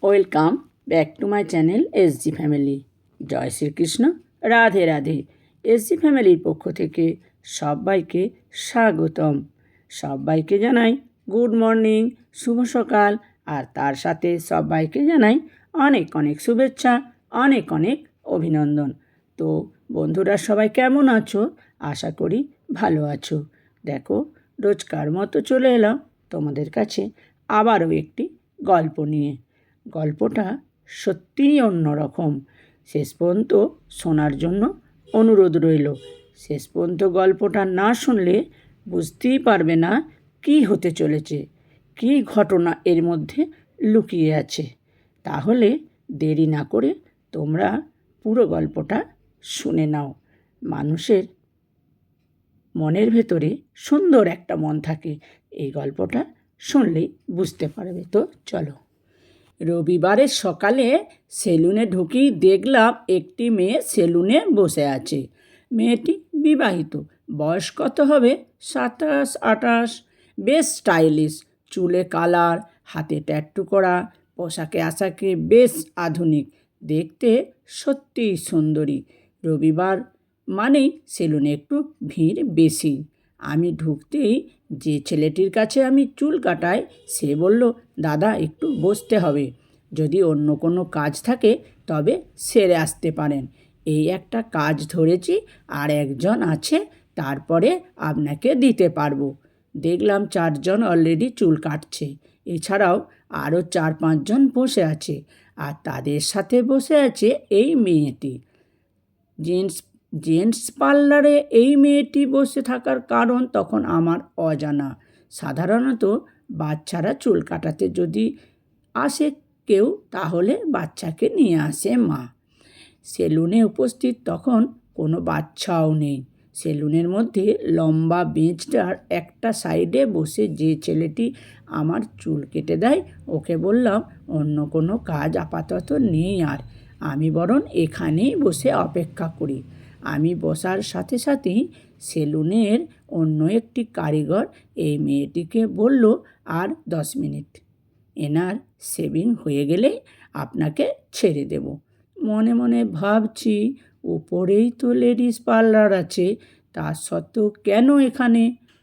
Welcome back to my channel SG family. জয় Shri Krishna, Radhe Radhe. SG ফ্যামিলির পক্ষ থেকে সবাইকে স্বাগতম। সবাইকে জানাই গুড মর্নিং, শুভ সকাল, আর তার সাথে সবাইকে জানাই অনেক অনেক শুভেচ্ছা, অনেক অনেক অভিনন্দন। তো বন্ধুরা, সবাই কেমন আছো? আশা করি ভালো আছো। দেখো, রোজকার মতো চলে এলাম তোমাদের কাছে আবারও একটি গল্প নিয়ে। গল্পটা সত্যিই অন্যরকম। শেষ পর্যন্ত শোনার জন্য অনুরোধ রইল। শেষ পর্যন্ত গল্পটা না শুনলে বুঝতেই পারবে না কী হতে চলেছে, কী ঘটনা এর মধ্যে লুকিয়ে আছে। তাহলে দেরি না করে তোমরা পুরো গল্পটা শুনে নাও। মানুষের মনের ভেতরে সুন্দর একটা মন থাকে, এই গল্পটা শুনলেই বুঝতে পারবে। তো চলো। রবিবারের সকালে সেলুনে ঢুকেই দেখলাম একটি মেয়ে সেলুনে বসে আছে। মেয়েটি বিবাহিত, বয়স কত হবে 27-28, বেশ স্টাইলিশ, চুলে কালার, হাতে ট্যাটু করা, পোশাকে আশাকে বেশ আধুনিক, দেখতে সত্যিই সুন্দরী। রবিবার মানেই সেলুনে একটু ভিড় বেশি। আমি ঢুকতেই যে ছেলেটির কাছে আমি চুল কাটাই সে বলল, দাদা একটু বসতে হবে, যদি অন্য কোনো কাজ থাকে তবে সেরে আসতে পারেন। এই একটা কাজ ধরেছি, আর একজন আছে, তারপরে আপনাকে দিতে পারবো। দেখলাম 4 জন অলরেডি চুল কাটছে, এছাড়াও আরও 4-5 জন বসে আছে, আর তাদের সাথে বসে আছে এই মেয়েটি। জেন্টস পার্লারে এই মেয়েটি বসে থাকার কারণ তখন আমার অজানা। সাধারণত বাচ্চারা চুল কাটাতে যদি আসে কেউ, তাহলে বাচ্চাকে নিয়ে আসে মা। সেলুনে উপস্থিত তখন কোনো বাচ্চাও নেই। সেলুনের মধ্যে লম্বা বেঞ্চটার একটা সাইডে বসে যে ছেলেটি আমার চুল কেটে দেয়, ওকে বললাম অন্য কোনো কাজ আপাতত নেই, আর আমি বরং এখানেই বসে অপেক্ষা করি। আমি বসার সাথে সাথেই সেলুনের অন্য একটি কারিগর এই মেয়েটিকে বলল, আর 10 মিনিট, এনার শেভিং হয়ে গেলেই আপনাকে ছেড়ে দেব। মনে মনে ভাবছি, উপরেই তো লেডিস পার্লার আছে, তা সত্ত্বেও কেন এখানে?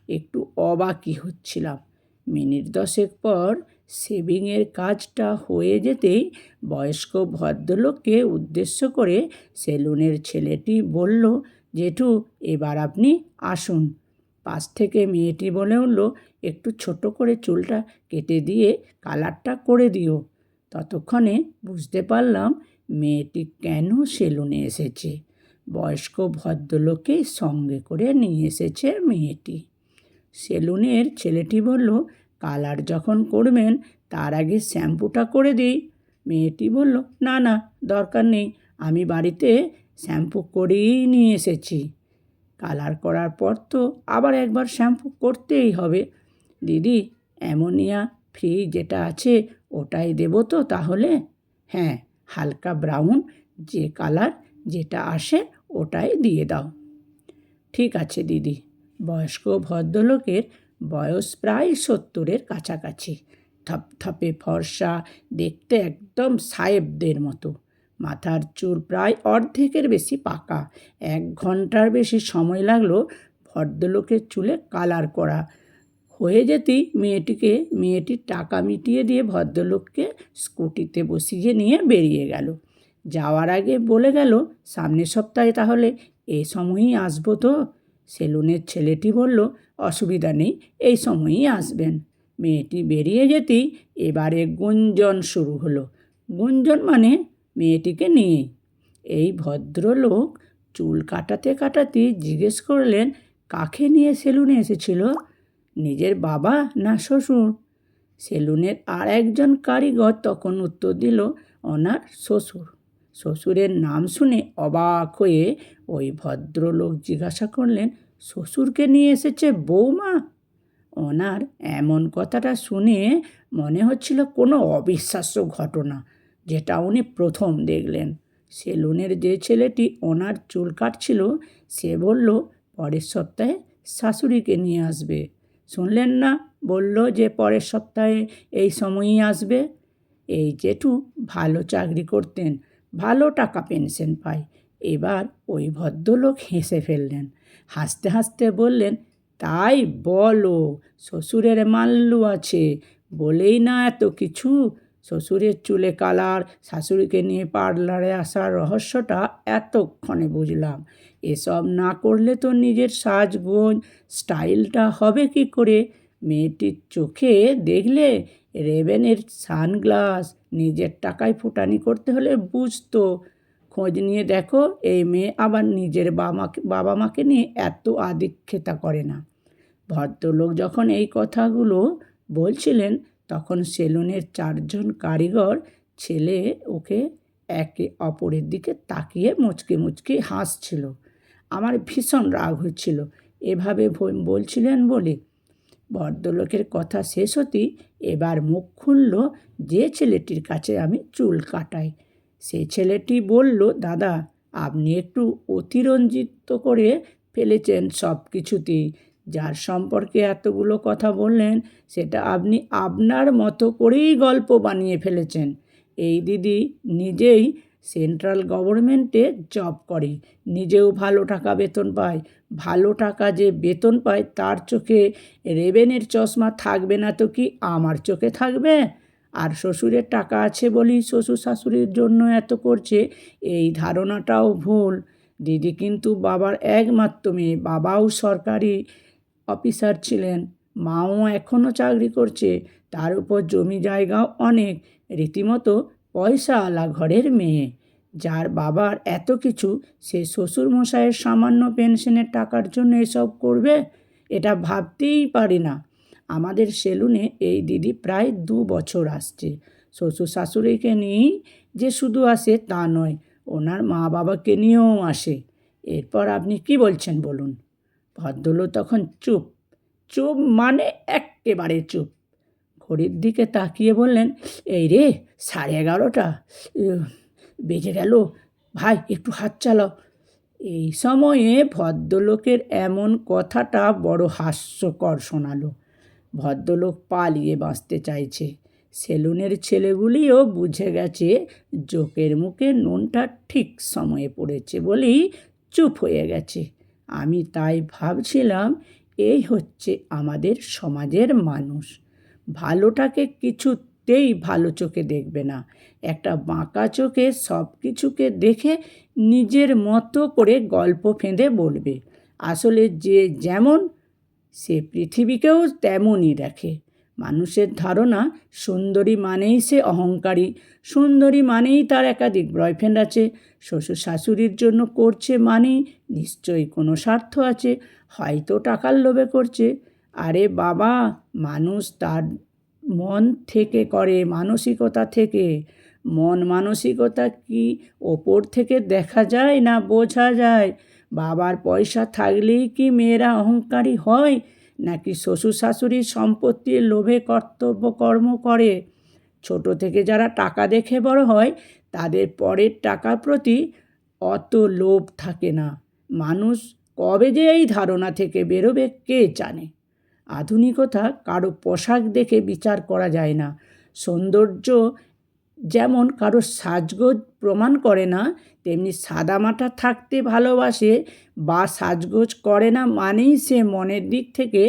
একটু অবাকই হচ্ছিলাম। মিনিট 10 পর শেভিংয়ের কাজটা হয়ে যেতেই বয়স্ক ভদ্রলোককে উদ্দেশ্য করে সেলুনের ছেলেটি বলল, জেঠু এবার আপনি আসুন। পাশ থেকে মেয়েটি বলে উঠল, একটু ছোট করে চুলটা কেটে দিয়ে কালারটা করে দিও। ততক্ষণে বুঝতে পারলাম মেয়েটি কেন সেলুনে এসেছে। বয়স্ক ভদ্রলোককে সঙ্গে করে নিয়ে এসেছে মেয়েটি। সেলুনের ছেলেটি বলল, কালার যখন করবেন তার আগে শ্যাম্পুটা করে দিই। মেয়েটি বলল, না না, দরকার নেই, আমি বাড়িতে শ্যাম্পু করেই নিয়ে এসেছি। কালার করার পর তো আবার একবার শ্যাম্পু করতেই হবে। দিদি, অ্যামোনিয়া ফ্রি যেটা আছে ওটাই দেবো তো তাহলে? হ্যাঁ, হালকা ব্রাউন যে কালার যেটা আসে ওটাই দিয়ে দাও। ঠিক আছে দিদি। বয়স্ক ভদ্রলোকের বয়স প্রায় 70-এর কাছাকাছি, থপথপে ফর্সা, দেখতে একদম সাহেবদের মতো। মাথার চুল প্রায় অর্ধেকের বেশি পাকা। 1 ঘন্টার বেশি সময় লাগলো ভদ্রলোকের চুলে কালার করা হয়ে যেতেই মেয়েটির টাকা মিটিয়ে দিয়ে ভদ্রলোককে স্কুটিতে বসিয়ে নিয়ে বেরিয়ে গেল। যাওয়ার আগে বলে গেল, সামনের সপ্তাহে তাহলে এই সময়ই আসবো তো? সেলুনের ছেলেটি বলল, অসুবিধা নেই, এই সময়ই আসবেন। মেয়েটি বেরিয়ে যেতেই এবারে গুঞ্জন শুরু হলো। গুঞ্জন মানে মেয়েটিকে নিয়ে। এই ভদ্রলোক চুল কাটাতে কাটাতে জিজ্ঞেস করলেন, কাকে নিয়ে সেলুনে এসেছিল? নিজের বাবা না শ্বশুর? সেলুনের আর একজন কারিগর তখন উত্তর দিল, ওনার শ্বশুর। শ্বশুরের নাম শুনে অবাক হয়ে ওই ভদ্রলোক জিজ্ঞাসা করলেন, শ্বশুরকে নিয়ে এসেছে বৌমা? ওনার এমন কথাটা শুনে মনে হচ্ছিল কোনো অবিশ্বাস্য ঘটনা, যেটা উনি প্রথম দেখলেন। সেলুনের যে ছেলেটি ওনার চুল কাটছিল সে বলল, পরের সপ্তাহে শাশুড়িকে নিয়ে আসবে। শুনলেন না, বলল যে পরের সপ্তাহে এই সময়ই আসবে। এই জেঠু ভালো চাকরি করতেন, ভালো টাকা পেনশন পায়। এবার ওই ভদ্রলোক হেসে ফেললেন। হাসতে হাসতে বললেন, তাই বলো, শ্বশুরের মাল্লু আছে বলেই না এত কিছু? শ্বশুরের চুলে কালার, শাশুড়িকে নিয়ে পার্লারে আসার রহস্যটা এতক্ষণে বুঝলাম। এসব না করলে তো নিজের সাজগোজ স্টাইলটা হবে কি করে? মেয়েটির চোখে দেখলে রেবেনের সানগ্লাস, নিজের টাকায় ফুটানি করতে হলে বুঝতো। খোঁজ নিয়ে দেখো, এই মেয়ে আবার নিজের বাবা মাকে নিয়ে এত আদিক্ষেতা করে না। ভদ্রলোক যখন এই কথাগুলো বলছিলেন, তখন সেলুনের 4জন কারিগর ছেলে ওকে একে অপরের দিকে তাকিয়ে মুচকি মুচকি হাসছিল। আমার ভীষণ রাগ হচ্ছিল এভাবে বলছিলেন বলে। ভদ্রলোকের কথা শেষ হতেই এবার মুখ খুলল যে ছেলেটির কাছে আমি চুল কাটাই। সে ছেলেটি বলল, দাদা, আপনি একটু অতিরঞ্জিত করে ফেলেছেন সব কিছুতেই। যার সম্পর্কে এতগুলো কথা বললেন, সেটা আপনি আপনার মতো করেই গল্প বানিয়ে ফেলেছেন। এই দিদি নিজেই সেন্ট্রাল গভর্নমেন্টে জব করে, নিজেও ভালো টাকা বেতন পায়। ভালো টাকা যে বেতন পায়, তার চোখে রেবেনের চশমা থাকবে না তো কি আমার চোখে থাকবে? আর শ্বশুরের টাকা আছে বলেই শ্বশুর শাশুড়ির জন্য এত করছে, এই ধারণাটাও ভুল। দিদি কিন্তু বাবার একমাত্র মেয়ে। বাবাও সরকারি অফিসার ছিলেন, মাও এখনও চাকরি করছে, তার উপর জমি জায়গাও অনেক। রীতিমতো পয়সাওয়ালা ঘরের মেয়ে। যার বাবার এত কিছু, সে শ্বশুরমশাইয়ের সামান্য পেনশনের টাকার জন্য এসব করবে? এটা ভাবতেই পারি না। আমাদের সেলুনে এই দিদি প্রায় 2 বছর আসছে। শ্বশুর শাশুড়িকে নিয়েই যে শুধু আসে তা নয়, ওনার মা বাবাকে নিয়েও আসে। এরপর আপনি কি বলছেন বলুন? ভদ্রলোক তখন চুপ। চুপ মানে এক্কেবারে চুপ। ঘড়ির দিকে তাকিয়ে বললেন, এই রে, 11:30 বেজে গেল, ভাই একটু হাত চালাও। এই সময়ে ভদ্রলোকের এমন কথাটা বড় হাস্যকর শোনালো। ভদ্রলোক পালিয়ে বাঁচতে চাইছে। সেলুনের ছেলেগুলিও বুঝে গেছে জোকের মুখে নুনটা ঠিক সময়ে পড়েছে বলেই চুপ হয়ে গেছে। আমি তাই ভাবছিলাম, এই হচ্ছে আমাদের সমাজের মানুষ। ভালোটাকে কিছুতেই ভালো চোখে দেখবে না, একটা বাঁকা চোখে সব কিছুকে দেখে নিজের মতো করে গল্প ফেঁদে বলবে। আসলে যে যেমন, সে পৃথিবীকেও তেমনই দেখে। মানুষের ধারণা সুন্দরী মানেই সে অহংকারী, সুন্দরী মানেই তার একাধিক বয়ফ্রেন্ড আছে, শ্বশুর শাশুড়ির জন্য করছে মানেই নিশ্চয়ই কোনো স্বার্থ আছে, হয়তো টাকার লোভে করছে। আরে বাবা, মানুষ তার মন থেকে করে, মানসিকতা থেকে। মন মানসিকতা কি ওপর থেকে দেখা যায় না বোঝা যায়? বাবার পয়সা থাকলেই কি মেয়েরা অহংকারী হয়, নাকি শ্বশুর শাশুড়ির সম্পত্তির লোভে কর্ম করে? ছোট থেকে যারা টাকা দেখে বড় হয়, তাদের পরের টাকার প্রতি অত লোভ থাকে না। মানুষ কবে যে এই ধারণা থেকে বেরোবে কে জানে। আধুনিকতা কারো পোশাক দেখে বিচার করা যায় না। সৌন্দর্য যেমন কারো সাজগোজ প্রমাণ করে না, তেমনি সাদামাটা থাকতে ভালোবাসে বা সাজগোজ করে না মানেই সে মনের দিক থেকে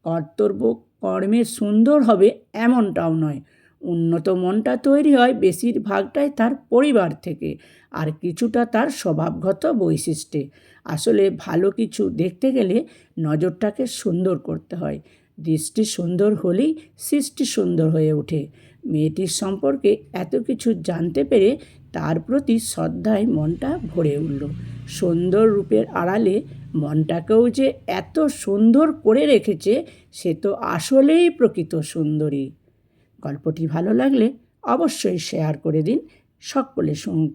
কর্তব্য কর্মে সুন্দর হবে এমনটাও নয়। উন্নত মনটা তৈরি হয় বেশিরভাগটাই তার পরিবার থেকে, আর কিছুটা তার স্বভাবগত বৈশিষ্ট্যে। আসলে ভালো কিছু দেখতে গেলে নজরটাকে সুন্দর করতে হয়। দৃষ্টি সুন্দর হলেই সৃষ্টি সুন্দর হয়ে ওঠে। মেয়েটির সম্পর্কে এত কিছু জানতে পেরে তার প্রতি শ্রদ্ধায় মনটা ভরে উঠল। সুন্দর রূপের আড়ালে মনটাকেও যে এত সুন্দর করে রেখেছে, সে তো আসলেই প্রকৃত সুন্দরী। গল্পটি ভালো লাগলে অবশ্যই শেয়ার করে দিন, সকলে শুনুক।